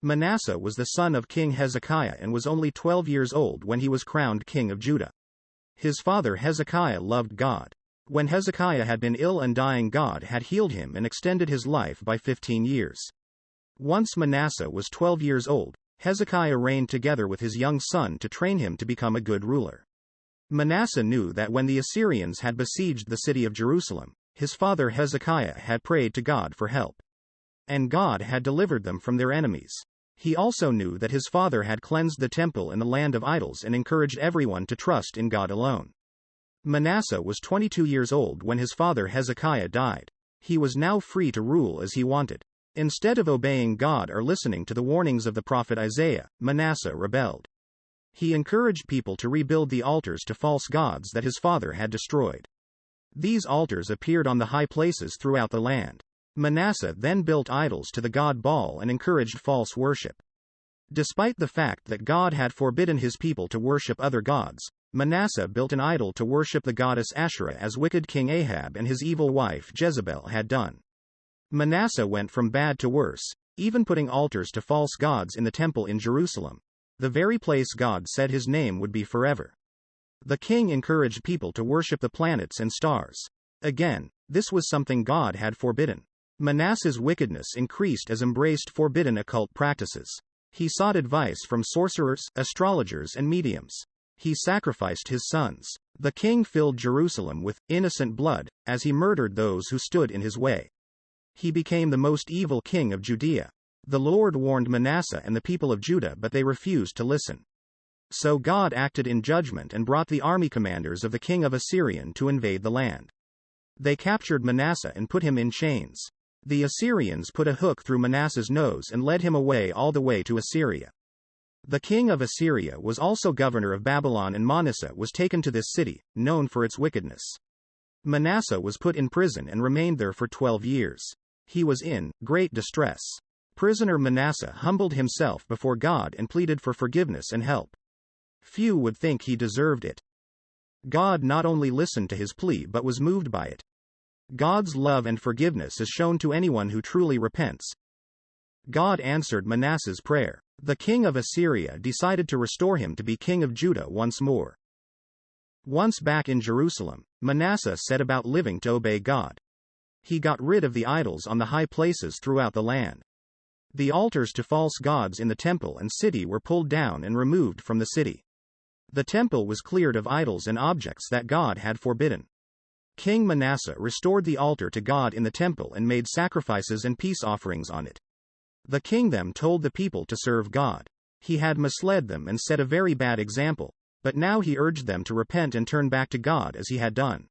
Manasseh was the son of King Hezekiah and was only 12 years old when he was crowned king of Judah. His father Hezekiah loved God. When Hezekiah had been ill and dying, God had healed him and extended his life by 15 years. Once Manasseh was 12 years old, Hezekiah reigned together with his young son to train him to become a good ruler. Manasseh knew that when the Assyrians had besieged the city of Jerusalem, his father Hezekiah had prayed to God for help. And God had delivered them from their enemies. He also knew that his father had cleansed the temple and the land of idols and encouraged everyone to trust in God alone. Manasseh was 22 years old when his father Hezekiah died. He was now free to rule as he wanted. Instead of obeying God or listening to the warnings of the prophet Isaiah, Manasseh rebelled. He encouraged people to rebuild the altars to false gods that his father had destroyed. These altars appeared on the high places throughout the land. Manasseh then built idols to the god Baal and encouraged false worship. Despite the fact that God had forbidden his people to worship other gods, Manasseh built an idol to worship the goddess Asherah as wicked King Ahab and his evil wife Jezebel had done. Manasseh went from bad to worse, even putting altars to false gods in the temple in Jerusalem, the very place God said his name would be forever. The king encouraged people to worship the planets and stars. Again, this was something God had forbidden. Manasseh's wickedness increased as he embraced forbidden occult practices. He sought advice from sorcerers, astrologers, and mediums. He sacrificed his sons. The king filled Jerusalem with innocent blood as he murdered those who stood in his way. He became the most evil king of Judea. The Lord warned Manasseh and the people of Judah, but they refused to listen. So God acted in judgment and brought the army commanders of the king of Assyria to invade the land. They captured Manasseh and put him in chains. The Assyrians put a hook through Manasseh's nose and led him away all the way to Assyria. The king of Assyria was also governor of Babylon, and Manasseh was taken to this city, known for its wickedness. Manasseh was put in prison and remained there for 12 years. He was in great distress. Prisoner Manasseh humbled himself before God and pleaded for forgiveness and help. Few would think he deserved it. God not only listened to his plea but was moved by it. God's love and forgiveness is shown to anyone who truly repents. God answered Manasseh's prayer. The king of Assyria decided to restore him to be king of Judah once more. Once back in Jerusalem, Manasseh set about living to obey God. He got rid of the idols on the high places throughout the land. The altars to false gods in the temple and city were pulled down and removed from the city. The temple was cleared of idols and objects that God had forbidden. King Manasseh restored the altar to God in the temple and made sacrifices and peace offerings on it. The king then told the people to serve God. He had misled them and set a very bad example, but now he urged them to repent and turn back to God as he had done.